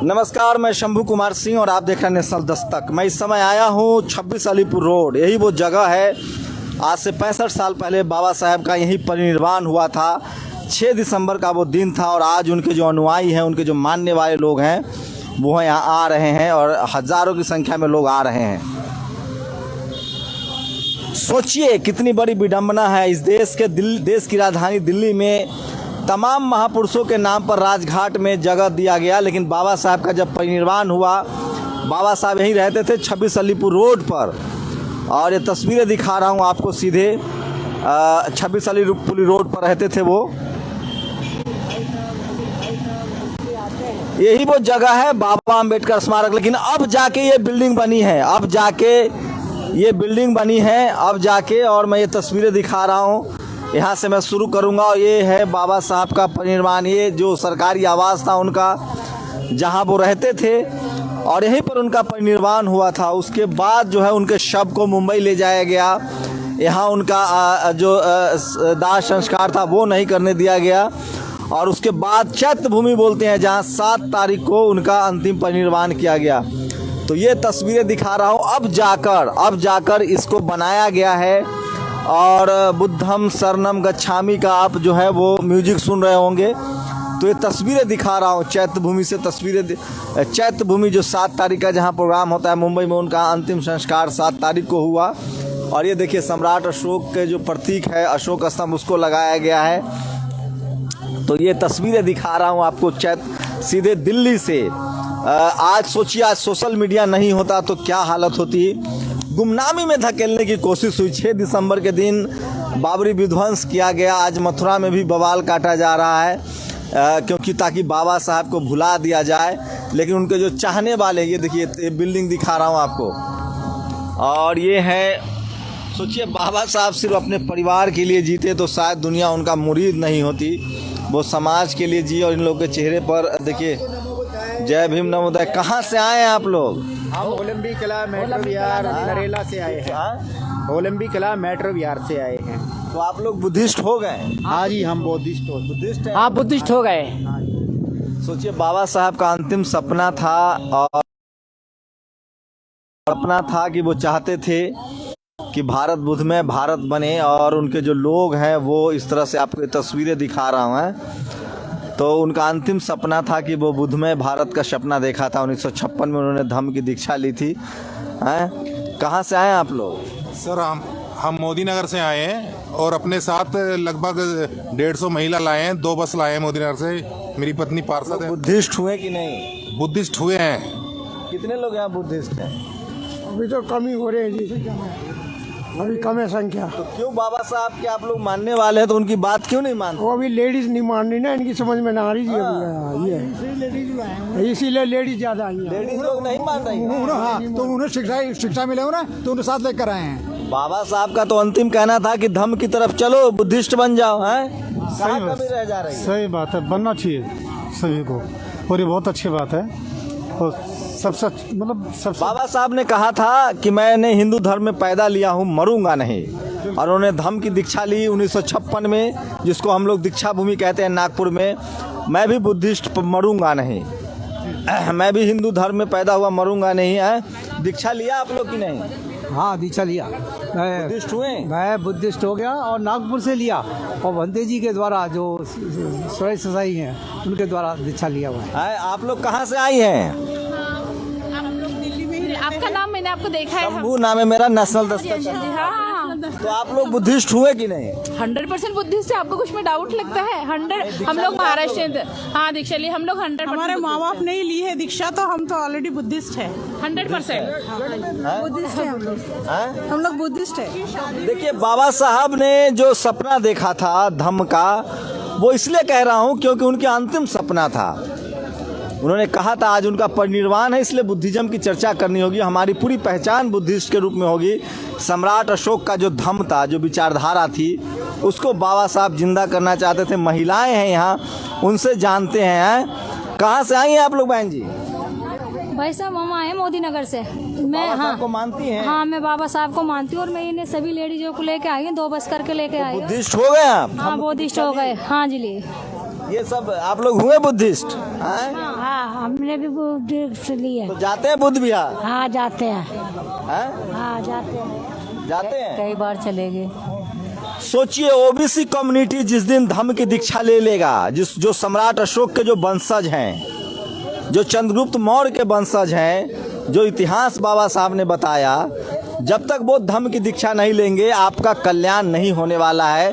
नमस्कार, मैं शंभू कुमार सिंह और आप देख रहे हैं नेशनल दस्तक। मैं इस समय आया हूँ 26 अलीपुर रोड। यही वो जगह है, आज से 65 साल पहले बाबा साहब का यहीं परिनिर्वाण हुआ था। 6 दिसंबर का वो दिन था और आज उनके जो अनुयायी हैं, उनके जो मानने वाले लोग हैं, वो यहाँ आ रहे हैं और हज़ारों की संख्या में लोग आ रहे हैं। सोचिए कितनी बड़ी विडंबना है। इस देश की राजधानी दिल्ली में तमाम महापुरुषों के नाम पर राजघाट में जगह दिया गया, लेकिन बाबा साहब का जब परिनिर्वाण हुआ, बाबा साहब यहीं रहते थे 26 अलीपुर रोड पर। और ये तस्वीरें दिखा रहा हूँ आपको सीधे 26 अलीपुर रोड पर रहते थे वो। यही वो जगह है बाबा अम्बेडकर स्मारक। लेकिन अब जाके ये बिल्डिंग बनी है, अब जाके और मैं ये तस्वीरें दिखा रहा हूँ। यहाँ से मैं शुरू करूँगा और ये है बाबा साहब का परिनिर्वाण। ये जो सरकारी आवास था उनका, जहाँ वो रहते थे, और यहीं पर उनका परिनिर्वाण हुआ था। उसके बाद जो है उनके शव को मुंबई ले जाया गया। यहाँ उनका जो दाह संस्कार था वो नहीं करने दिया गया। और उसके बाद चैत्य भूमि बोलते हैं, जहाँ 7 तारीख को उनका अंतिम परिनिर्वाण किया गया। तो ये तस्वीरें दिखा रहा हूँ। अब जाकर इसको बनाया गया है। और बुद्धम शरणम गच्छामि का आप जो है वो म्यूजिक सुन रहे होंगे। तो ये तस्वीरें दिखा रहा हूँ चैत्य भूमि से। चैत्य भूमि जो 7 तारीख का जहाँ प्रोग्राम होता है मुंबई में, उनका अंतिम संस्कार 7 तारीख को हुआ। और ये देखिए सम्राट अशोक के जो प्रतीक है, अशोक स्तंभ, उसको लगाया गया है। तो ये तस्वीरें दिखा रहा हूँ आपको सीधे दिल्ली से। आज सोचिए, आज सोशल मीडिया नहीं होता तो क्या हालत होती। गुमनामी में धकेलने की कोशिश हुई। 6 दिसंबर के दिन बाबरी विध्वंस किया गया। आज मथुरा में भी बवाल काटा जा रहा है, क्योंकि ताकि बाबा साहब को भुला दिया जाए। लेकिन उनके जो चाहने वाले, ये देखिए ये बिल्डिंग दिखा रहा हूँ आपको। और ये है, सोचिए बाबा साहब सिर्फ अपने परिवार के लिए जीते तो शायद दुनिया उनका मुरीद नहीं होती। वो समाज के लिए जिए। और इन लोगों के चेहरे पर देखिए जय भीम नवोदय। कहाँ से आए हैं आप लोग? हम ओलंपिक कला मेट्रो विहार नरेला से आए हैं। ओलंपिक कला मेट्रो विहार से आए हैं। तो आप लोग बुद्धिस्ट हो गए? हाँ जी, हम बुद्धिस्ट हैं। हाँ, बुद्धिस्ट हो गए। सोचिए बाबा साहब का अंतिम सपना था, और सपना था कि वो चाहते थे कि भारत बुद्धमय भारत बने। और उनके जो लोग हैं वो इस तरह से आपको तस्वीरें दिखा रहा हूँ। तो उनका अंतिम सपना था कि वो बुद्धमय भारत का सपना देखा था। 1956 में उन्होंने धम्म की दीक्षा ली थी। कहाँ से आए आप लोग? सर हम मोदी नगर से आए हैं और अपने साथ लगभग 150 महिला लाए हैं। 2 बस लाए हैं मोदी नगर से। मेरी पत्नी पार्षद है। बुद्धिस्ट हुए कि नहीं? बुद्धिस्ट हुए हैं। कितने लोग यहाँ बुद्धिस्ट हैं? अभी तो कम ही हो रहे हैं जी, अभी कम है संख्या। तो क्यों बाबा साहब के आप लोग मानने वाले हैं तो उनकी बात क्यों नहीं मानते? वो अभी लेडीज नहीं मान रही ना, इनकी समझ में ना आ रही जी। ये इसीलिए लेडीज ज्यादा आई हैं। लेडीज लोग नहीं मान रही। हाँ, तो उन्हें शिक्षा मिले हो ना, तो उन्हें साथ लेकर आए हैं। बाबा साहब का तो अंतिम कहना था कि धम्म की तरफ चलो, बुद्धिस्ट बन जाओ। कहाँ कभी रह जा रही है? सही बात है, बनना चाहिए सभी को, और ये बहुत अच्छी बात है। और सबसे बाबा साहब ने कहा था कि मैंने हिंदू धर्म में पैदा लिया हूँ, मरूंगा नहीं। और उन्होंने धम्म की दीक्षा ली 1956 में, जिसको हम लोग दीक्षा भूमि कहते हैं नागपुर में। मैं भी बुद्धिस्ट, मरूंगा नहीं। मैं भी हिंदू धर्म में पैदा हुआ, मरूंगा नहीं। है दीक्षा लिया आप लोग की नहीं? हाँ, दीक्षा लिया। बुद्धिस्ट हुए? मैं बुद्धिस्ट हो गया और नागपुर से लिया। और भंते जी के द्वारा जो स्वयं ससाई हैं, उनके द्वारा दीक्षा लिया हुआ है। आप लोग कहाँ से आई हैं? आपका नाम मैंने आपको देखा है। शंभू नाम है मेरा, नेशनल दस्तक। हाँ, तो आप लोग बुद्धिस्ट हुए कि नहीं? 100% बुद्धिस्ट है। आपको कुछ में डाउट लगता है? 100। हम लोग महाराष्ट्र, हाँ दीक्षा ली हम लोग 100%। हमारे माँ बाप नहीं ली है दीक्षा, तो हम तो ऑलरेडी बुद्धिस्ट है। 100% बुद्धिस्ट है हम लोग बुद्धिस्ट है। देखिए बाबा साहब ने जो सपना देखा था धम्म का, वो इसलिए कह रहा हूँ क्योंकि उनके अंतिम सपना था। उन्होंने कहा था आज उनका परिनिर्वाण है, इसलिए बुद्धिज्म की चर्चा करनी होगी। हमारी पूरी पहचान बुद्धिस्ट के रूप में होगी। सम्राट अशोक का जो धम्म था, जो विचारधारा थी, उसको बाबा साहब जिंदा करना चाहते थे। महिलाएं हैं यहाँ, उनसे जानते हैं। कहाँ से आई हैं आप लोग बहन जी? भाई साहब हम आए मोदी नगर से। मैं बाबा साहब को मानती हैं? हाँ, मैं बाबा साहब को मानती हूँ। और मैं इन्हें सभी लेडीजों को लेके आई हूँ, 2 बस करके लेके आई हूँ। बुद्धिस्ट हो गए आप? हाँ, बुद्धिस्ट हो गए। हाँ जी, लिए ये सब आप लोग हुए बुद्धिस्ट? हैं? हाँ, हमने भी बुद्धिस्ट लिया। तो जाते हैं बुद्ध विहार? हाँ, जाते हैं। हैं? हाँ, जाते हैं। जाते हैं? कई बार चले गए। सोचिए ओबीसी कम्युनिटी जिस दिन धम्म की दीक्षा ले लेगा, जो सम्राट अशोक के जो वंशज हैं, जो चंद्रगुप्त मौर्य के वंशज हैं, जो इतिहास बाबा साहब ने बताया, जब तक वो धम्म की दीक्षा नहीं लेंगे आपका कल्याण नहीं होने वाला है,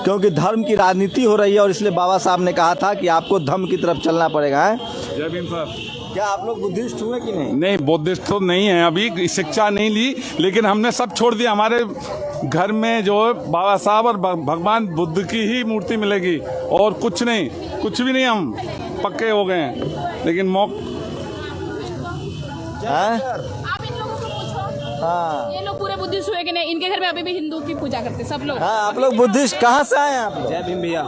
क्योंकि धर्म की राजनीति हो रही है। और इसलिए बाबा साहब ने कहा था कि आपको धम्म की तरफ चलना पड़ेगा। है जय भीम साहब। क्या आप लोग बुद्धिस्ट हुए कि नहीं? नहीं, बुद्धिस्ट तो नहीं है, अभी शिक्षा नहीं ली, लेकिन हमने सब छोड़ दिया। हमारे घर में जो बाबा साहब और भगवान बुद्ध की ही मूर्ति मिलेगी और कुछ नहीं, कुछ भी नहीं। हम पक्के हो गए हैं, लेकिन आप इन लोगों को पूछो। हाँ। ये लोग पूरे बुद्धिस्ट हुए कि नहीं? इनके घर में अभी भी हिंदू की पूजा करते सब लोग। हाँ, आप लोग बुद्धिस्ट कहाँ से आए हैं आप लोग? जय भीम भैया।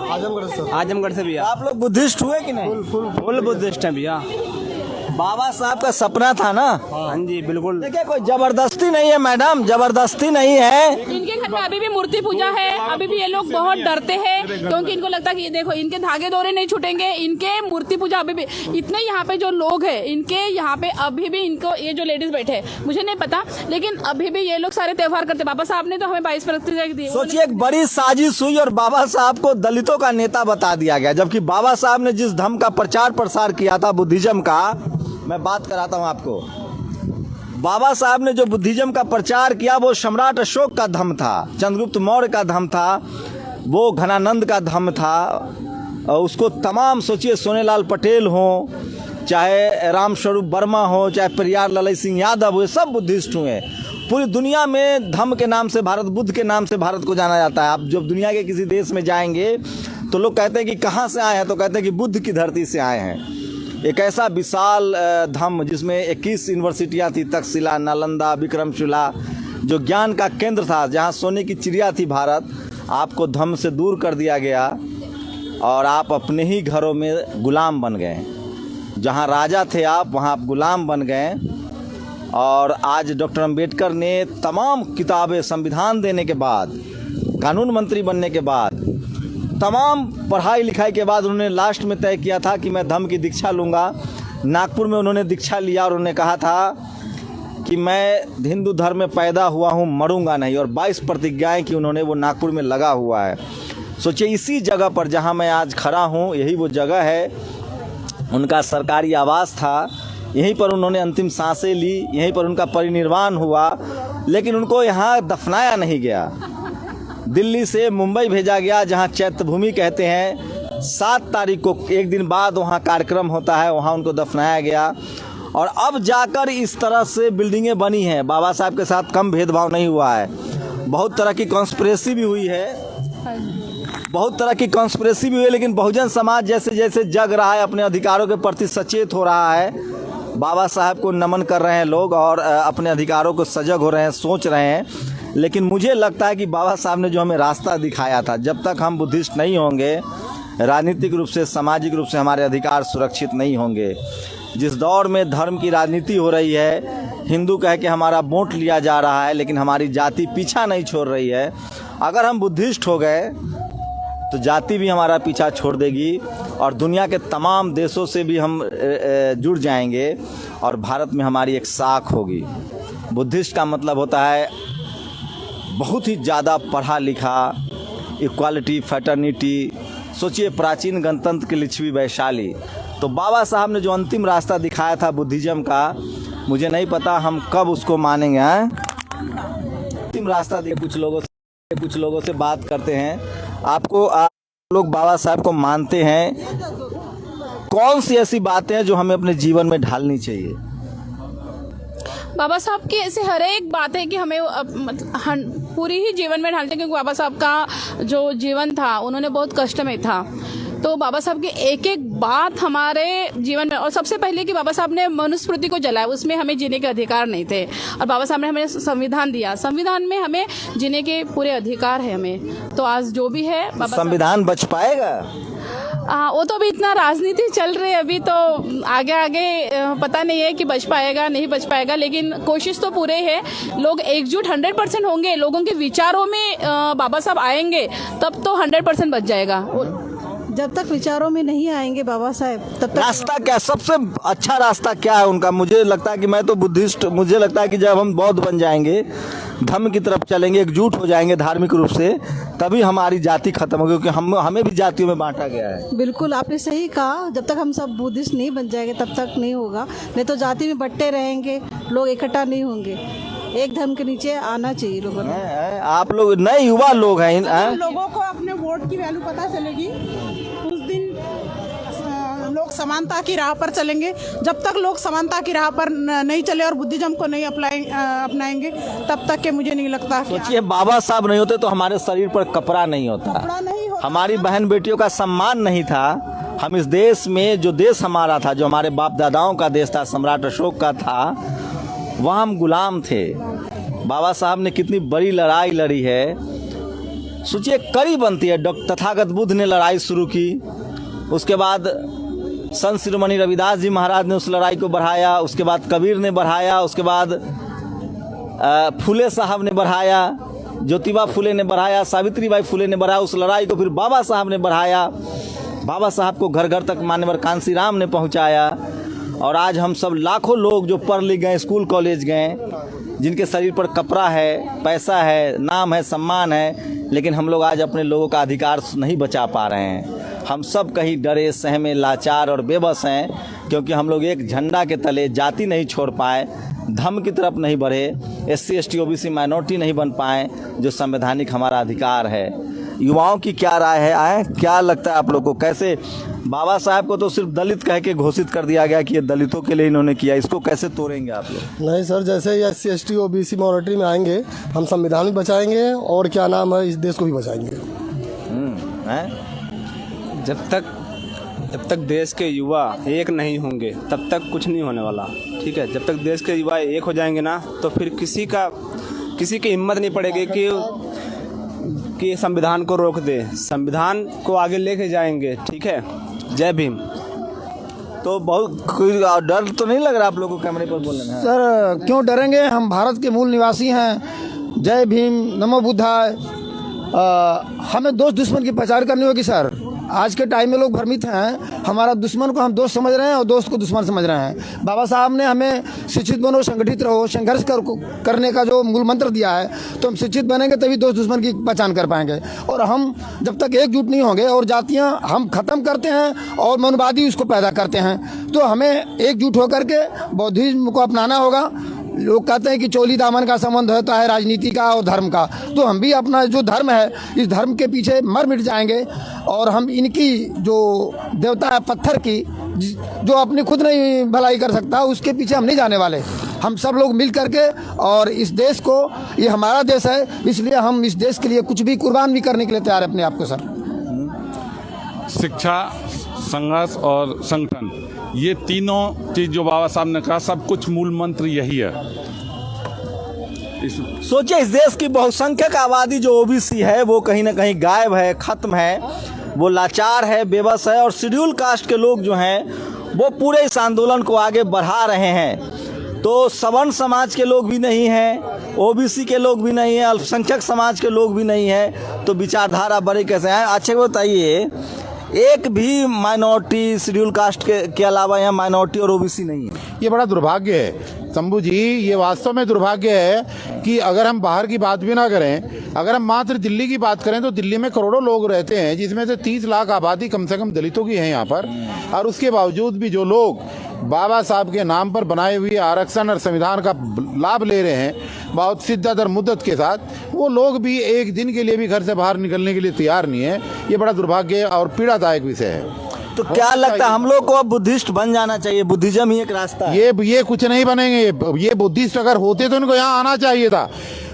आजमगढ़ से भैया। आप लोग बुद्धिस्ट हुए कि नहीं? फुल बुद्धिस्ट है भैया। बाबा साहब का सपना था ना? हाँ जी, बिल्कुल। देखिए कोई जबरदस्ती नहीं है मैडम, जबरदस्ती नहीं है। इनके घर में अभी भी मूर्ति पूजा है। अभी भी ये लोग बहुत डरते हैं, क्योंकि इनको लगता है कि देखो इनके धागे दौरे नहीं छूटेंगे। इनके मूर्ति पूजा अभी भी इतने यहाँ पे जो लोग हैं, इनके यहाँ पे अभी भी इनको ये जो लेडीज बैठे हैं, मुझे नहीं पता, लेकिन अभी भी ये लोग सारे त्योहार करते। बाबा साहब ने तो हमें 22% दिए। सोचिए एक बड़ी साजिश हुई और बाबा साहब को दलितों का नेता बता दिया गया, जबकि बाबा साहब ने जिस धर्म का प्रचार प्रसार किया था बुद्धिज्म का, मैं बात कराता हूं आपको। बाबा साहब ने जो बुद्धिज्म का प्रचार किया वो सम्राट अशोक का धर्म था, चंद्रगुप्त मौर्य का धर्म था, वो घनानंद का धर्म था। और उसको तमाम सोचिए सोनेलाल पटेल हो, चाहे रामस्वरूप वर्मा हो, चाहे पेरियार ललई सिंह यादव हुए, सब बुद्धिस्ट हुए। पूरी दुनिया में धम्म के नाम से भारत, बुद्ध के नाम से भारत को जाना जाता है। आप जब दुनिया के किसी देश में जाएंगे तो लोग कहते हैं कि कहाँ से आए हैं, तो कहते हैं कि बुद्ध की धरती से आए हैं। एक ऐसा विशाल धम्म जिसमें 21 यूनिवर्सिटियाँ थी, तक्षशिला, नालंदा, विक्रमशिला, जो ज्ञान का केंद्र था, जहाँ सोने की चिड़िया थी भारत, आपको धम्म से दूर कर दिया गया और आप अपने ही घरों में गुलाम बन गए। जहाँ राजा थे आप, वहाँ आप गुलाम बन गए। और आज डॉक्टर अंबेडकर ने तमाम किताबें, संविधान देने के बाद, कानून मंत्री बनने के बाद, तमाम पढ़ाई लिखाई के बाद उन्होंने लास्ट में तय किया था कि मैं धम्म की दीक्षा लूँगा। नागपुर में उन्होंने दीक्षा लिया और उन्होंने कहा था कि मैं हिंदू धर्म में पैदा हुआ हूँ, मरूंगा नहीं। और 22 प्रतिज्ञाएं की उन्होंने, वो नागपुर में लगा हुआ है। सोचिए इसी जगह पर जहाँ मैं आज खड़ा हूँ, यही वो जगह है, उनका सरकारी आवास था, यहीं पर उन्होंने अंतिम सांसें ली, यहीं पर उनका परिनिर्वाण हुआ। लेकिन उनको यहाँ दफनाया नहीं गया, दिल्ली से मुंबई भेजा गया, जहाँ चैत्यभूमि कहते हैं। 7 तारीख को, एक दिन बाद वहाँ कार्यक्रम होता है, वहाँ उनको दफनाया गया। और अब जाकर इस तरह से बिल्डिंगें बनी हैं। बाबा साहब के साथ कम भेदभाव नहीं हुआ है, बहुत तरह की कॉन्स्पिरेसी भी हुई है, बहुत तरह की कॉन्स्पिरेसी भी हुई है। लेकिन बहुजन समाज जैसे जैसे जग रहा है, अपने अधिकारों के प्रति सचेत हो रहा है, बाबा साहब को नमन कर रहे हैं लोग और अपने अधिकारों को सजग हो रहे हैं, सोच रहे हैं। लेकिन मुझे लगता है कि बाबा साहब ने जो हमें रास्ता दिखाया था, जब तक हम बुद्धिस्ट नहीं होंगे, राजनीतिक रूप से, सामाजिक रूप से हमारे अधिकार सुरक्षित नहीं होंगे। जिस दौर में धर्म की राजनीति हो रही है, हिंदू कह के हमारा वोट लिया जा रहा है, लेकिन हमारी जाति पीछा नहीं छोड़ रही है। अगर हम बुद्धिस्ट हो गए तो जाति भी हमारा पीछा छोड़ देगी और दुनिया के तमाम देशों से भी हम जुड़ जाएंगे और भारत में हमारी एक साख होगी। बुद्धिस्ट का मतलब होता है बहुत ही ज़्यादा पढ़ा लिखा, इक्वालिटी, फैटर्निटी। सोचिए प्राचीन गणतंत्र की लिच्छवी वैशाली। तो बाबा साहब ने जो अंतिम रास्ता दिखाया था बुद्धिज्म का, मुझे नहीं पता हम कब उसको मानेंगे। अंतिम रास्ता दिया। कुछ लोगों से बात करते हैं। आप लोग बाबा साहब को मानते हैं, कौन सी ऐसी बातें हैं जो हमें अपने जीवन में ढालनी चाहिए? बाबा साहब की ऐसे हर एक बात है कि हमें पूरी ही जीवन में ढालते हैं, क्योंकि बाबा साहब का जो जीवन था उन्होंने बहुत कष्टमय था। तो बाबा साहब की एक एक बात हमारे जीवन में, और सबसे पहले कि बाबा साहब ने मनुस्मृति को जलाया, उसमें हमें जीने के अधिकार नहीं थे, और बाबा साहब ने हमें संविधान दिया, संविधान में हमें जीने के पूरे अधिकार है हमें। तो आज जो भी है बाबा संविधान बच पाएगा? वो तो अभी इतना राजनीति चल रही है, अभी तो आगे पता नहीं है कि बच पाएगा नहीं बच पाएगा, लेकिन कोशिश तो पूरे है। लोग एकजुट 100% होंगे, लोगों के विचारों में बाबा साहब आएंगे, तब तो 100% बच जाएगा। जब तक विचारों में नहीं आएंगे बाबा साहेब तब तक रास्ता क्या, सबसे अच्छा रास्ता क्या है उनका? मुझे लगता है कि मैं तो बुद्धिस्ट, मुझे लगता है कि जब हम बौद्ध बन जाएंगे, धर्म की तरफ चलेंगे, एकजुट हो जाएंगे धार्मिक रूप से, तभी हमारी जाति खत्म होगी, क्योंकि हमें भी जातियों में बांटा गया है। बिल्कुल आपने सही कहा, जब तक हम सब बुद्धिस्ट नहीं बन जाएंगे तब तक नहीं होगा, नहीं तो जाति में बंटे रहेंगे, लोग इकट्ठा नहीं होंगे। एक धर्म के नीचे आना चाहिए लोगों ने। आप लोग नए युवा लोग हैं, लोगों को अपने वोट की वैल्यू पता चलेगी, उस दिन लोग समानता की राह पर चलेंगे। जब तक लोग समानता की राह पर नहीं चले और बुद्धिज्म को नहीं अपनाएंगे तब तक के मुझे नहीं लगता। सोचिए, बाबा साहब नहीं होते तो हमारे शरीर पर कपड़ा नहीं होता, हमारी बहन बेटियों का सम्मान नहीं था, हम इस देश में, जो देश हमारा था, जो हमारे बाप दादाओं का देश था, सम्राट अशोक का था, वहाँ हम गुलाम थे। बाबा साहब ने कितनी बड़ी लड़ाई लड़ी है। सोचिए, कड़ी बनती है। तथागत बुद्ध ने लड़ाई शुरू की, उसके बाद संत शिरोमणि रविदास जी महाराज ने उस लड़ाई को बढ़ाया, उसके बाद कबीर ने बढ़ाया, उसके बाद फुले साहब ने बढ़ाया, ज्योतिबा फुले ने बढ़ाया, सावित्री बाई फुले ने बढ़ाया उस लड़ाई को, फिर बाबा साहब ने बढ़ाया। बाबा साहब को घर घर तक मान्यवर कांसी राम ने पहुंचाया, और आज हम सब लाखों लोग जो पढ़ लिख गए, स्कूल कॉलेज गए, जिनके शरीर पर कपड़ा है, पैसा है, नाम है, सम्मान है, लेकिन हम लोग आज अपने लोगों का अधिकार नहीं बचा पा रहे हैं। हम सब कहीं डरे, सहमे, लाचार और बेबस हैं, क्योंकि हम लोग एक झंडा के तले जाति नहीं छोड़ पाए, धर्म की तरफ नहीं बढ़े, SC ST OBC माइनॉरिटी नहीं बन पाए, जो संवैधानिक हमारा अधिकार है। युवाओं की क्या राय है? क्या लगता है आप लोग को? कैसे बाबा साहब को तो सिर्फ दलित कह के घोषित कर दिया गया कि ये दलितों के लिए इन्होंने किया, इसको कैसे तोड़ेंगे आप लोग? नहीं सर, जैसे ही SC ST OBC माइनॉरिटी में आएंगे, हम संविधान भी बचाएंगे और क्या नाम है, इस देश को भी बचाएंगे। जब तक देश के युवा एक नहीं होंगे तब तक कुछ नहीं होने वाला। ठीक है, जब तक देश के युवा एक हो जाएंगे ना, तो फिर किसी की हिम्मत नहीं पड़ेगी कि संविधान को रोक दे। संविधान को आगे लेके जाएंगे। ठीक है, जय भीम। तो बहुत कोई डर तो नहीं लग रहा आप लोगों को कैमरे पर बोलने में? सर क्यों डरेंगे, हम भारत के मूल निवासी हैं। जय भीम, नमो बुद्धाय। हमें दोस्त दुश्मन की पहचान करनी होगी सर। आज के टाइम में लोग भ्रमित हैं, हमारा दुश्मन को हम दोस्त समझ रहे हैं और दोस्त को दुश्मन समझ रहे हैं। बाबा साहब ने हमें शिक्षित बनो, संगठित रहो, संघर्ष करने का जो मूल मंत्र दिया है, तो हम शिक्षित बनेंगे तभी दोस्त दुश्मन की पहचान कर पाएंगे। और हम जब तक एकजुट नहीं होंगे और जातियां हम खत्म करते हैं और मनवादी उसको पैदा करते हैं, तो हमें एकजुट होकर के बौद्धिज्म को अपनाना होगा। लोग कहते हैं कि चोली दामन का संबंध होता है राजनीति का और धर्म का, तो हम भी अपना जो धर्म है, इस धर्म के पीछे मर मिट जाएंगे और हम इनकी जो देवता है पत्थर की, जो अपनी खुद नहीं भलाई कर सकता, उसके पीछे हम नहीं जाने वाले। हम सब लोग मिल करके, और इस देश को, ये हमारा देश है, इसलिए हम इस देश के लिए कुछ भी कुर्बान भी करने के लिए तैयार है अपने आप को सर। शिक्षा, संघर्ष और संगठन, ये तीनों चीज जो बाबा साहब ने कहा, सब कुछ मूल मंत्र यही है। सोचिए, इस देश की बहुसंख्यक आबादी जो OBC है, वो कहीं ना कहीं गायब है, खत्म है, वो लाचार है, बेबस है, और शेड्यूल कास्ट के लोग जो हैं वो पूरे इस आंदोलन को आगे बढ़ा रहे हैं। तो सवर्ण समाज के लोग भी नहीं हैं, OBC के लोग भी नहीं हैं, अल्पसंख्यक समाज के लोग भी नहीं हैं, तो विचारधारा बड़े कैसे हैं? अच्छा बताइए, एक भी माइनॉरिटी शेड्यूल कास्ट के अलावा यहाँ माइनॉरिटी और OBC नहीं है। ये बड़ा दुर्भाग्य है शंभू जी, ये वास्तव में दुर्भाग्य है कि अगर हम बाहर की बात भी ना करें, अगर हम मात्र दिल्ली की बात करें, तो दिल्ली में करोड़ों लोग रहते हैं, जिसमें से 30 लाख आबादी कम से कम दलितों की है यहाँ पर। और उसके बावजूद भी जो लोग बाबा साहब के नाम पर बनाए हुए आरक्षण और संविधान का लाभ ले रहे हैं बहुत शिद्दत और मुद्दत के साथ, वो लोग भी एक दिन के लिए भी घर से बाहर निकलने के लिए तैयार नहीं है। ये बड़ा दुर्भाग्य और पीड़ादायक विषय है। तो क्या लगता है हम लोग को अब बुद्धिस्ट बन जाना चाहिए? बुद्धिज्म ही एक रास्ता है। ये कुछ नहीं बनेंगे। ये बुद्धिस्ट अगर होते तो इनको यहाँ आना चाहिए था।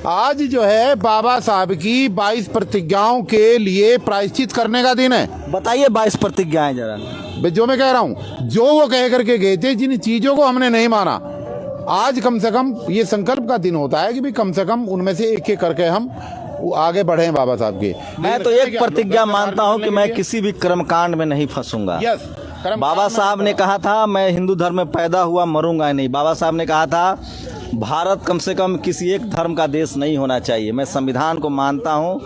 आज जो है बाबा साहब की 22 प्रतिज्ञाओं के लिए प्रायश्चित करने का दिन है। बताइए 22 प्रतिज्ञाएं जरा। जो मैं कह रहा हूँ, जो वो कह करके गए थे, जिन चीजों को हमने नहीं माना, आज कम से कम ये संकल्प का दिन होता है कि भी कम से कम उनमें से एक एक करके हम आगे बढ़े बाबा साहब के। मैं तो एक प्रतिज्ञा मानता हूं कि मैं किसी भी कर्मकांड में नहीं फंसूंगा। बाबा साहब ने कहा था, मैं हिंदू धर्म में पैदा हुआ, मरूंगा नहीं। बाबा साहब ने कहा था, भारत कम से कम किसी एक धर्म का देश नहीं होना चाहिए। मैं संविधान को मानता हूं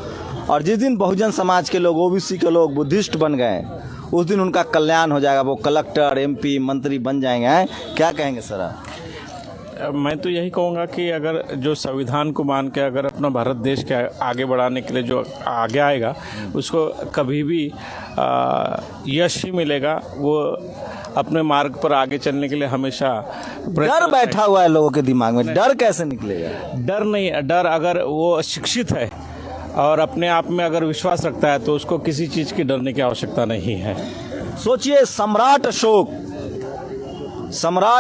और जिस दिन बहुजन समाज के लोग, ओबीसी के लोग बुद्धिस्ट बन गए, उस दिन उनका कल्याण हो जाएगा, वो कलेक्टर, एमपी, मंत्री बन जाएंगे। हैं, क्या कहेंगे सर आप? मैं तो यही कहूँगा कि अगर जो संविधान को मान के अगर अपना भारत देश के आगे बढ़ाने के लिए जो आगे आएगा, उसको कभी भी यश ही मिलेगा। वो अपने मार्ग पर आगे चलने के लिए हमेशा डर बैठा हुआ है लोगों के दिमाग में, डर कैसे निकलेगा? डर नहीं, डर अगर वो शिक्षित है और अपने आप में अगर विश्वास रखता है तो उसको किसी चीज़ की डरने की आवश्यकता नहीं है। सोचिए, सम्राट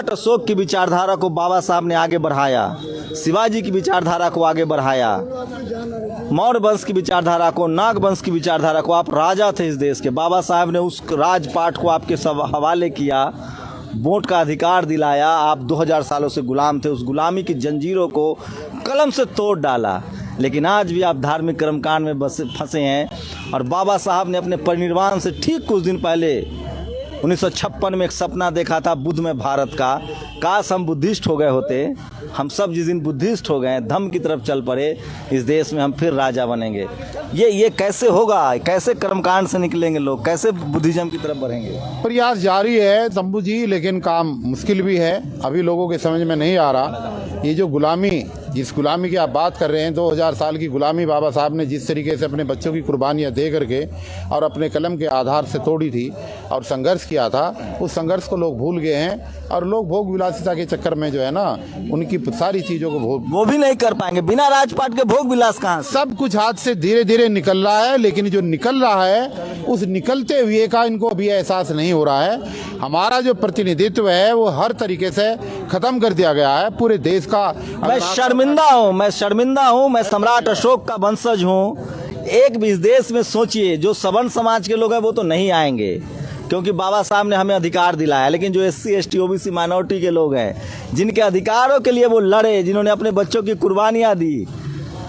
अशोक की विचारधारा को बाबा साहब ने आगे बढ़ाया, शिवाजी की विचारधारा को आगे बढ़ाया, मौर्य वंश की विचारधारा को, नाग वंश की विचारधारा को। आप राजा थे इस देश के, बाबा साहब ने उस राजपाट को आपके सब हवाले किया, वोट का अधिकार दिलाया। आप 2000 सालों से गुलाम थे, उस गुलामी की जंजीरों को कलम से तोड़ डाला। लेकिन आज भी आप धार्मिक कर्मकांड में फंसे हैं। और बाबा साहब ने अपने परिनिर्वाण से ठीक कुछ दिन पहले 1956 में एक सपना देखा था बुद्ध में भारत का। काश हम बुद्धिस्ट हो गए होते। हम सब जिस दिन बुद्धिस्ट हो गए, धम्म की तरफ चल पड़े, इस देश में हम फिर राजा बनेंगे। ये कैसे होगा? कैसे कर्मकांड से निकलेंगे लोग? कैसे बुद्धिज्म की तरफ बढ़ेंगे? प्रयास जारी है तंबू जी, लेकिन काम मुश्किल भी है। अभी लोगों के समझ में नहीं आ रहा। ये जो गुलामी, जिस गुलामी की आप बात कर रहे हैं, 2000 साल की गुलामी बाबा साहब ने जिस तरीके से अपने बच्चों की कुर्बानियाँ दे करके और अपने कलम के आधार से तोड़ी थी और संघर्ष किया था, उस संघर्ष को लोग भूल गए हैं। और लोग भोग विलासिता के चक्कर में जो है ना, उनकी सारी चीज़ों को वो भी नहीं कर पाएंगे। बिना राजपाट के भोग विलास कहाँ? सब कुछ हाथ से धीरे धीरे निकल रहा है, लेकिन जो निकल रहा है उस निकलते हुए का इनको अभी एहसास नहीं हो रहा है। हमारा जो प्रतिनिधित्व है वो हर तरीके से खत्म कर दिया गया है पूरे देश का। मैं शर्मिंदा हूँ, मैं सम्राट अशोक का वंशज हूँ। एक भी इस देश में सोचिए, जो सवर्ण समाज के लोग हैं वो तो नहीं आएंगे, क्योंकि बाबा साहब ने हमें अधिकार दिलाया। लेकिन जो SC ST OBC माइनॉरिटी के लोग हैं, जिनके अधिकारों के लिए वो लड़े, जिन्होंने अपने बच्चों की कुर्बानियाँ दी,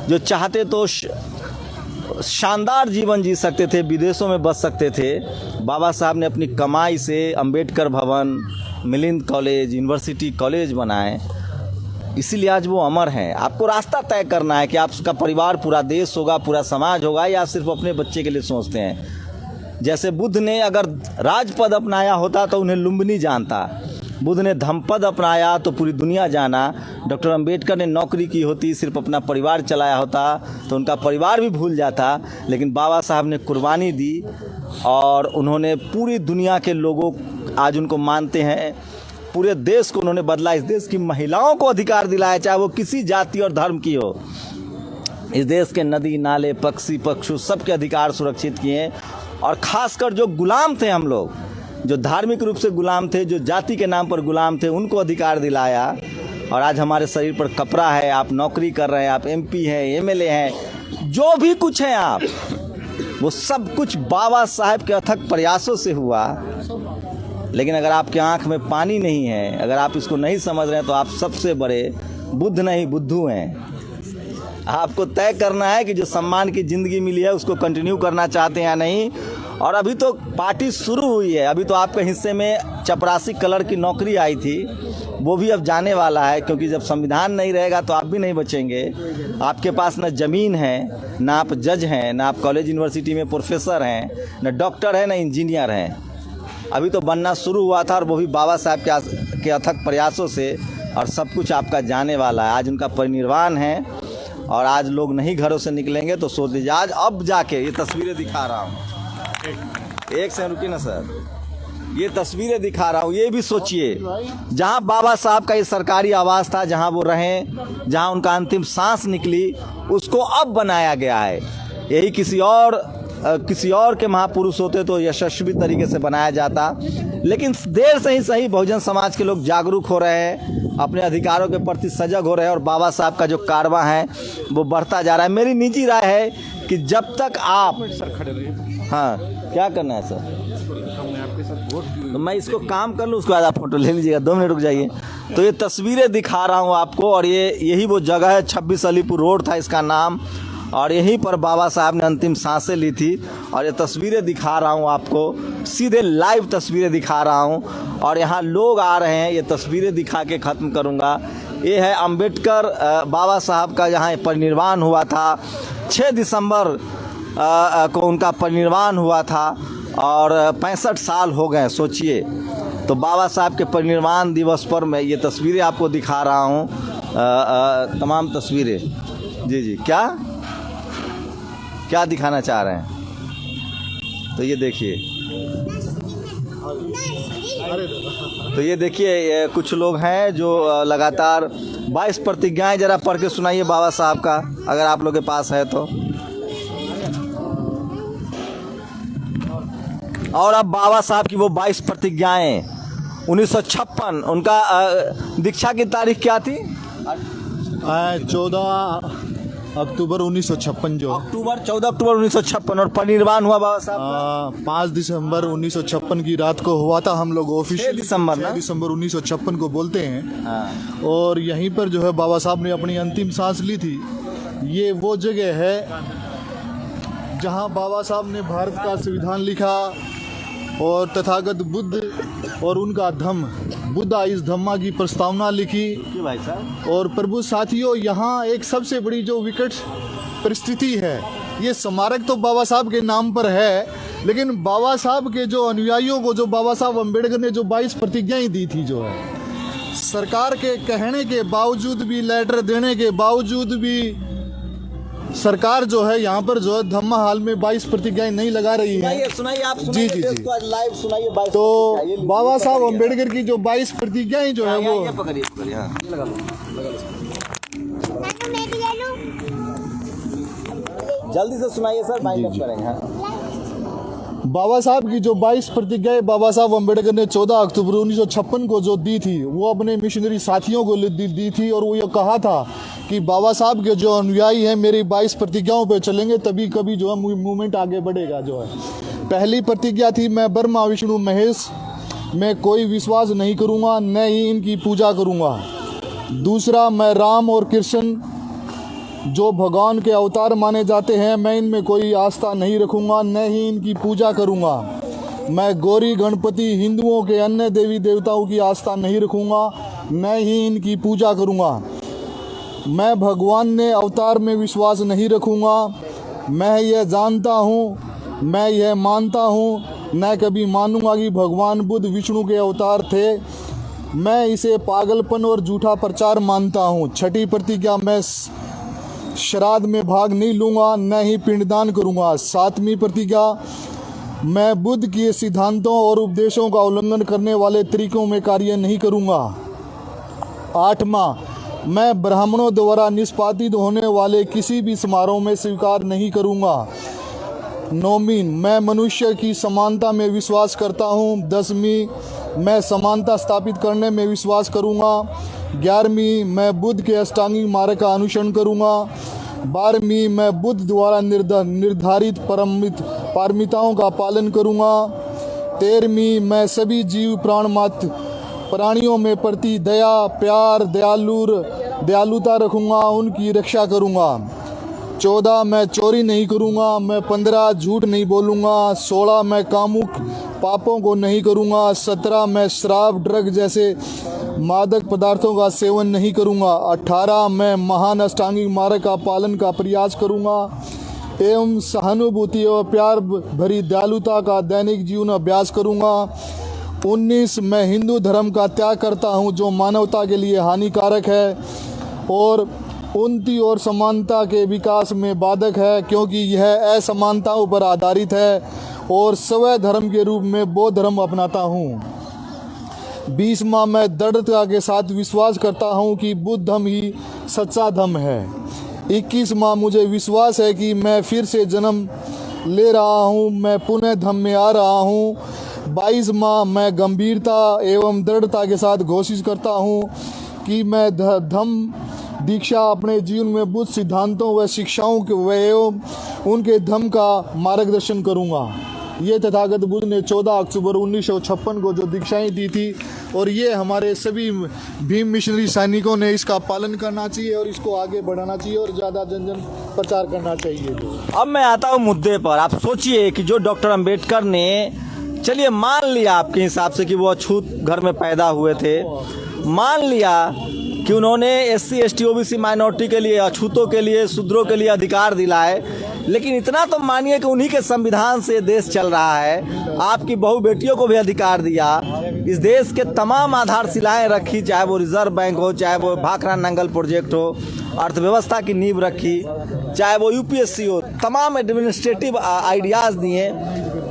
जो चाहते तो शानदार जीवन जी सकते थे, विदेशों में बस सकते थे, बाबा साहब ने अपनी कमाई से अंबेडकर भवन, मिलिंद कॉलेज, यूनिवर्सिटी कॉलेज बनाए। इसीलिए आज वो अमर हैं। आपको रास्ता तय करना है कि आपका परिवार, पूरा देश होगा, पूरा समाज होगा, या सिर्फ अपने बच्चे के लिए सोचते हैं। जैसे बुद्ध ने अगर राजपद अपनाया होता तो उन्हें लुम्बिनी जानता, बुद्ध ने धम्मपद अपनाया तो पूरी दुनिया जाना। डॉक्टर अंबेडकर ने नौकरी की होती, सिर्फ अपना परिवार चलाया होता तो उनका परिवार भी भूल जाता। लेकिन बाबा साहब ने कुर्बानी दी और उन्होंने पूरी दुनिया के लोगों आज उनको मानते हैं। पूरे देश को उन्होंने बदला। इस देश की महिलाओं को अधिकार दिलाया, चाहे वो किसी जाति और धर्म की हो। इस देश के नदी नाले, पक्षी पक्षु सबके अधिकार सुरक्षित किए। और ख़ासकर जो गुलाम थे, हम लोग जो धार्मिक रूप से गुलाम थे, जो जाति के नाम पर गुलाम थे, उनको अधिकार दिलाया। और आज हमारे शरीर पर कपड़ा है, आप नौकरी कर रहे हैं, आप MP हैं, MLA हैं, जो भी कुछ हैं आप, वो सब कुछ बाबा साहब के अथक प्रयासों से हुआ। लेकिन अगर आपके आंख में पानी नहीं है, अगर आप इसको नहीं समझ रहे हैं, तो आप सबसे बड़े बुद्ध नहीं बुद्धू हैं। आपको तय करना है कि जो सम्मान की ज़िंदगी मिली है उसको कंटिन्यू करना चाहते हैं या नहीं। और अभी तो पार्टी शुरू हुई है, अभी तो आपके हिस्से में चपरासी कलर की नौकरी आई थी, वो भी अब जाने वाला है, क्योंकि जब संविधान नहीं रहेगा तो आप भी नहीं बचेंगे। आपके पास न ज़मीन है, ना आप जज हैं, ना आप कॉलेज यूनिवर्सिटी में प्रोफेसर हैं, न डॉक्टर हैं, न इंजीनियर हैं। अभी तो बनना शुरू हुआ था, और वो भी बाबा साहब के अथक प्रयासों से। और सब कुछ आपका जाने वाला है। आज उनका परिनिर्वाण है और आज लोग नहीं घरों से निकलेंगे। तो सोच लीजिए, आज अब जाके ये तस्वीरें दिखा रहा हूँ, एक से रुकी ना सर, ये तस्वीरें दिखा रहा हूँ। ये भी सोचिए, जहाँ बाबा साहब का ये सरकारी आवास था, जहाँ वो रहें, जहाँ उनका अंतिम सांस निकली, उसको अब बनाया गया है। यही किसी और के महापुरुष होते तो यशस्वी तरीके से बनाया जाता। लेकिन देर से ही सही बहुजन समाज के लोग जागरूक हो रहे हैं, अपने अधिकारों के प्रति सजग हो रहे हैं, और बाबा साहब का जो कारवां है वो बढ़ता जा रहा है। मेरी निजी राय है कि जब तक आप हाँ, क्या करना है सर? तो मैं इसको काम कर लूँ, उसके बाद आप फोटो ले लीजिएगा। 2 मिनट रुक जाइए। तो ये तस्वीरें दिखा रहा हूँ आपको, और यही वो जगह है, 26 अलीपुर रोड था इसका नाम, और यहीं पर बाबा साहब ने अंतिम सांसें ली थी। और ये तस्वीरें दिखा रहा हूँ आपको, सीधे लाइव तस्वीरें दिखा रहा हूँ। और यहाँ लोग आ रहे हैं, ये तस्वीरें दिखा के ख़त्म करूँगा। ये है अंबेडकर बाबा साहब का, यहाँ परिनिर्वाण हुआ था 6 दिसंबर को उनका परिनिर्वाण हुआ था और 65 साल हो गए, सोचिए। तो बाबा साहब के परिनिर्वाण दिवस पर मैं ये तस्वीरें आपको दिखा रहा हूँ, तमाम तस्वीरें। जी जी, क्या दिखाना चाह रहे हैं? तो ये देखिए, ये कुछ लोग हैं जो लगातार 22 प्रतिज्ञाएं जरा पढ़ के सुनाइए बाबा साहब का, अगर आप लोग के पास है तो। और अब बाबा साहब की वो 22 प्रतिज्ञाएं 1956, उनका दीक्षा की तारीख क्या थी? 14 अक्टूबर 1956 जो 14 अक्टूबर 1956, और परिनिर्वाण हुआ बाबा साहब का 5 दिसंबर 1956 की रात को हुआ था। हम लोग ऑफिशियल 6 दिसंबर 1956 को बोलते हैं। और यहीं पर जो है बाबा साहब ने अपनी अंतिम सांस ली थी। ये वो जगह है जहां बाबा साहब ने भारत का संविधान लिखा और तथागत बुद्ध और उनका धम्म, बुद्धा इस धम्मा की प्रस्तावना लिखी। भाई साहब, और प्रभु साथियों, यहाँ एक सबसे बड़ी जो विकट परिस्थिति है, ये स्मारक तो बाबा साहब के नाम पर है, लेकिन बाबा साहब के जो अनुयायियों को, जो बाबा साहब अम्बेडकर ने जो 22 प्रतिज्ञाएं दी थी, जो है सरकार के कहने के बावजूद भी, लेटर देने के बावजूद भी सरकार जो है यहाँ पर जो है धम्मा हाल में 22 प्रतिज्ञाएं नहीं लगा रही है। सुनाइए आप, जी जी जी, लाइव सुनाइए। तो बाबा साहब अम्बेडकर की जो 22 प्रतिज्ञाएं जो है वो जल्दी से सुनाइए सर, माइंड अप करेंगे। बाबा साहब की जो 22 प्रतिज्ञाएं बाबा साहब अम्बेडकर ने 14 अक्टूबर 1956 को जो दी थी, वो अपने मिशनरी साथियों को दी थी। और वो ये कहा था कि बाबा साहब के जो अनुयायी हैं मेरी 22 प्रतिज्ञाओं पे चलेंगे, तभी कभी जो है मूवमेंट आगे बढ़ेगा। जो है पहली प्रतिज्ञा थी, मैं ब्रह्मा विष्णु महेश में कोई विश्वास नहीं करूँगा, न ही इनकी पूजा करूँगा। दूसरा, मैं राम और कृष्ण जो भगवान के अवतार माने जाते हैं, मैं इनमें कोई आस्था नहीं रखूँगा, न ही इनकी पूजा करूँगा। मैं गौरी गणपति हिंदुओं के अन्य देवी देवताओं की आस्था नहीं रखूँगा, न ही इनकी पूजा करूँगा। मैं भगवान ने अवतार में विश्वास नहीं रखूँगा। मैं यह जानता हूँ, मैं यह मानता हूँ, न कभी मानूंगा कि भगवान बुद्ध विष्णु के अवतार थे। मैं इसे पागलपन और झूठा प्रचार मानता हूँ। छठी प्रतिज्ञा, मैं श्राद्ध में भाग नहीं लूँगा, न ही पिंडदान करूँगा। सातवीं प्रतिज्ञा, मैं बुद्ध के सिद्धांतों और उपदेशों का उल्लंघन करने वाले तरीकों में कार्य नहीं करूँगा। आठवां, मैं ब्राह्मणों द्वारा निष्पादित होने वाले किसी भी समारोह में स्वीकार नहीं करूँगा। नौवीं, मैं मनुष्य की समानता में विश्वास करता हूँ। 10वीं, मैं समानता स्थापित करने में विश्वास करूँगा। 11वीं, मैं बुद्ध के अष्टांगिक मार्ग का अनुसरण करूँगा। 12वीं, मैं बुद्ध द्वारा निर्धारित पारमिताओं का पालन करूँगा। 13वीं, मैं सभी जीव प्राणियों में प्रति दया, प्यार, दयालुता रखूँगा, उनकी रक्षा करूँगा। 14, मैं चोरी नहीं करूँगा। मैं 15, झूठ नहीं बोलूँगा। 16, मैं कामुक पापों को नहीं करूँगा। 17, मैं शराब, ड्रग जैसे मादक पदार्थों का सेवन नहीं करूँगा। 18, मैं महान अष्टांगिक मार्ग का पालन का प्रयास करूँगा एवं सहानुभूति और प्यार भरी दयालुता का दैनिक जीवन अभ्यास करूँगा। 19, मैं हिंदू धर्म का त्याग करता हूँ जो मानवता के लिए हानिकारक है और उन्नति और समानता के विकास में बाधक है, क्योंकि यह असमानताओं पर आधारित है, और स्वयं धर्म के रूप में बौद्ध धर्म अपनाता हूँ। 20वां, मैं दृढ़ता के साथ विश्वास करता हूँ कि बुद्ध धर्म ही सच्चा धर्म है। 21वां, मुझे विश्वास है कि मैं फिर से जन्म ले रहा हूँ, मैं पुनः धर्म में आ रहा हूँ। 22वां, मैं गंभीरता एवं दृढ़ता के साथ घोषित करता हूँ कि मैं धम्म दीक्षा अपने जीवन में बुद्ध सिद्धांतों व शिक्षाओं के एवं उनके धम्म का मार्गदर्शन करूँगा। ये तथागत बुद्ध ने 14 अक्टूबर 1956 को जो दीक्षाएं दी थी, और ये हमारे सभी भीम मिशनरी सैनिकों ने इसका पालन करना चाहिए और इसको आगे बढ़ाना चाहिए और ज़्यादा जन प्रचार करना चाहिए। अब मैं आता हूँ मुद्दे पर। आप सोचिए कि जो डॉक्टर अंबेडकर ने, चलिए मान लिया आपके हिसाब से कि वो अछूत घर में पैदा हुए थे, मान लिया कि उन्होंने SC ST OBC माइनॉरिटी के लिए, अछूतों के लिए, शूद्रों के लिए अधिकार दिलाए, लेकिन इतना तो मानिए कि उन्हीं के संविधान से देश चल रहा है। आपकी बहू बेटियों को भी अधिकार दिया, इस देश के तमाम आधारशिलाएं रखी, चाहे वो रिजर्व बैंक हो, चाहे वो भाखड़ा नंगल प्रोजेक्ट हो, अर्थव्यवस्था की नींव रखी, चाहे वो यूपीएससी हो, तमाम एडमिनिस्ट्रेटिव आइडियाज़ दिए।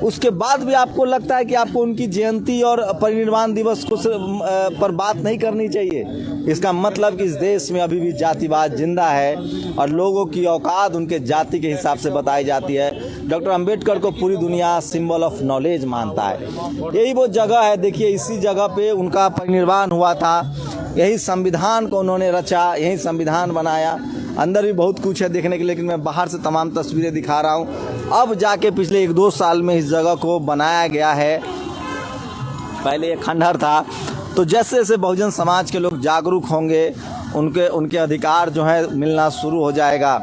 उसके बाद भी आपको लगता है कि आपको उनकी जयंती और परिनिर्वाण दिवस को पर बात नहीं करनी चाहिए। इसका मतलब कि इस देश में अभी भी जातिवाद जिंदा है और लोगों की औकात उनके जाति के हिसाब से बताई जाती है। डॉक्टर अंबेडकर को पूरी दुनिया सिंबल ऑफ नॉलेज मानता है। यही वो जगह है, देखिए इसी जगह पे उनका परिनिर्वाण हुआ था, यही संविधान को उन्होंने रचा, यही संविधान बनाया। अंदर भी बहुत कुछ है देखने के लिए, लेकिन मैं बाहर से तमाम तस्वीरें दिखा रहा हूँ। अब जाके पिछले 1-2 साल में इस जगह को बनाया गया है। पहले ये खंडहर था। तो जैसे जैसे बहुजन समाज के लोग जागरूक होंगे, उनके अधिकार जो है मिलना शुरू हो जाएगा।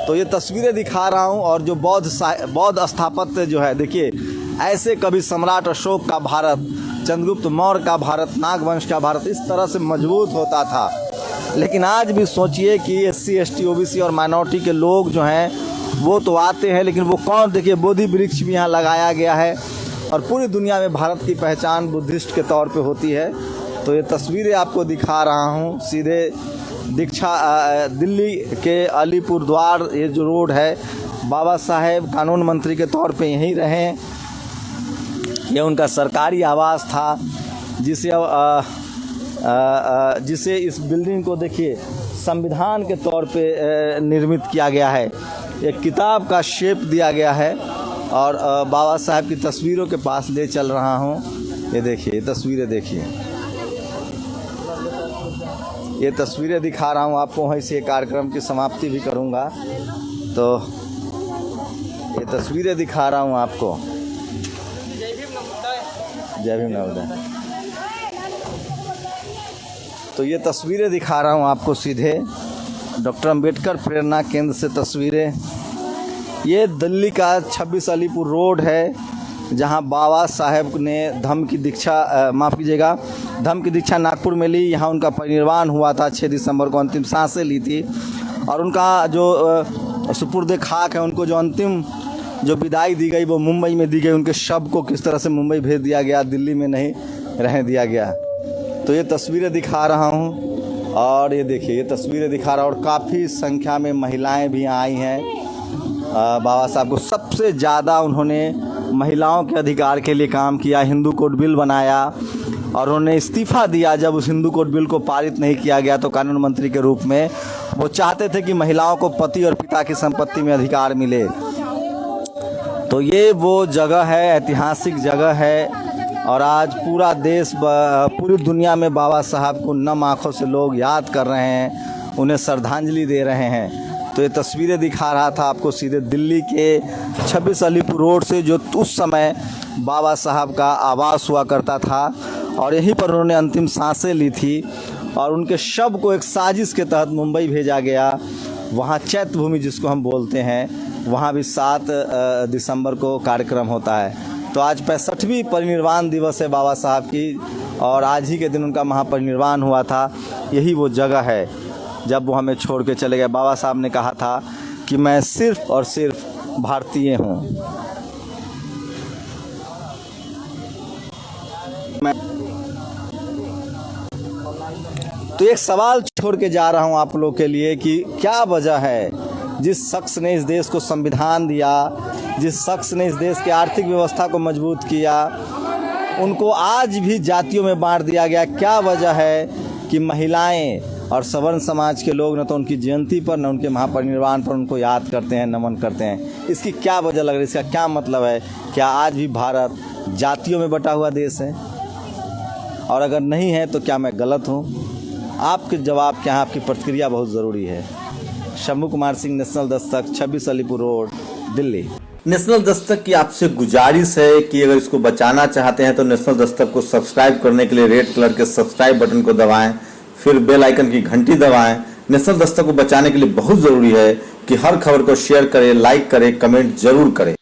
तो ये तस्वीरें दिखा रहा हूँ। और जो बौद्ध स्थापत्य जो है, देखिए ऐसे कभी सम्राट अशोक का भारत, चंद्रगुप्त मौर्य का भारत, नागवंश का भारत इस तरह से मजबूत होता था। लेकिन आज भी सोचिए कि SC ST OBC और माइनॉरिटी के लोग जो हैं वो तो आते हैं, लेकिन वो कौन, देखिए बोधि वृक्ष भी यहाँ लगाया गया है। और पूरी दुनिया में भारत की पहचान बुद्धिस्ट के तौर पे होती है। तो ये तस्वीरें आपको दिखा रहा हूँ सीधे दिल्ली के अलीपुर द्वार, ये जो रोड है, बाबा साहेब कानून मंत्री के तौर पे यहीं रहे। ये उनका सरकारी आवास था, जिसे इस बिल्डिंग को देखिए संविधान के तौर पे निर्मित किया गया है। एक किताब का शेप दिया गया है। और बाबा साहब की तस्वीरों के पास ले चल रहा हूँ। ये देखिए, ये तस्वीरें देखिए, ये तस्वीरें दिखा रहा हूँ आपको। वहीं से कार्यक्रम की समाप्ति भी करूँगा। तो ये तस्वीरें दिखा रहा हूँ आपको। जय भीम नवोदय। तो ये तस्वीरें दिखा रहा हूँ आपको सीधे डॉक्टर अंबेडकर प्रेरणा केंद्र से तस्वीरें। ये दिल्ली का 26 अलीपुर रोड है, जहाँ बाबा साहेब ने धम्म की दीक्षा नागपुर में ली। यहाँ उनका परिनिर्वाण हुआ था 6 दिसंबर को, अंतिम सांसें ली थी। और उनका जो सुपुर्द खाक है, उनको जो अंतिम जो विदाई दी गई वो मुंबई में दी गई। उनके शव को किस तरह से मुंबई भेज दिया गया, दिल्ली में नहीं रहने दिया गया। तो ये तस्वीरें दिखा रहा हूँ। और ये देखिए, ये तस्वीरें दिखा रहा हूँ। और काफ़ी संख्या में महिलाएं भी आई हैं। बाबा साहब को सबसे ज़्यादा उन्होंने महिलाओं के अधिकार के लिए काम किया, हिंदू कोड बिल बनाया। और उन्होंने इस्तीफ़ा दिया जब उस हिंदू कोड बिल को पारित नहीं किया गया, तो कानून मंत्री के रूप में वो चाहते थे कि महिलाओं को पति और पिता की संपत्ति में अधिकार मिले। तो ये वो जगह है, ऐतिहासिक जगह है। और आज पूरा देश, पूरी दुनिया में बाबा साहब को नम आँखों से लोग याद कर रहे हैं, उन्हें श्रद्धांजलि दे रहे हैं। तो ये तस्वीरें दिखा रहा था आपको सीधे दिल्ली के 26 अलीपुर रोड से, जो उस समय बाबा साहब का आवास हुआ करता था। और यहीं पर उन्होंने अंतिम सांसें ली थी। और उनके शव को एक साजिश के तहत मुंबई भेजा गया। वहाँ चैत्य भूमि जिसको हम बोलते हैं, वहाँ भी 7 दिसंबर को कार्यक्रम होता है। तो आज 65वीं परिनिर्वाण दिवस है बाबा साहब की। और आज ही के दिन उनका महापरिनिर्वाण हुआ था। यही वो जगह है जब वो हमें छोड़ के चले गए। बाबा साहब ने कहा था कि मैं सिर्फ और सिर्फ भारतीय हूँ। तो एक सवाल छोड़ के जा रहा हूँ आप लोग के लिए कि क्या वजह है, जिस शख्स ने इस देश को संविधान दिया, जिस शख्स ने इस देश की आर्थिक व्यवस्था को मजबूत किया, उनको आज भी जातियों में बांट दिया गया। क्या वजह है कि महिलाएं और सवर्ण समाज के लोग न तो उनकी जयंती पर न उनके महापरिनिर्वाण पर उनको याद करते हैं, नमन करते हैं? इसकी क्या वजह लग रही है? इसका क्या मतलब है? क्या आज भी भारत जातियों में बटा हुआ देश है? और अगर नहीं है तो क्या मैं गलत हूँ? आपके जवाब क्या है? आपकी प्रतिक्रिया बहुत ज़रूरी है। Shambhu Kumar Singh, national Dastak, 26 Alipur road, Delhi. National Dastak की आपसे गुजारिश है कि अगर इसको बचाना चाहते हैं तो नेशनल दस्तक को सब्सक्राइब करने के लिए रेड कलर के सब्सक्राइब बटन को दबाएं, फिर बेल आइकन की घंटी दबाएं। नेशनल दस्तक को बचाने के लिए बहुत जरूरी है कि हर खबर को शेयर करें, लाइक करें, कमेंट जरूर करें।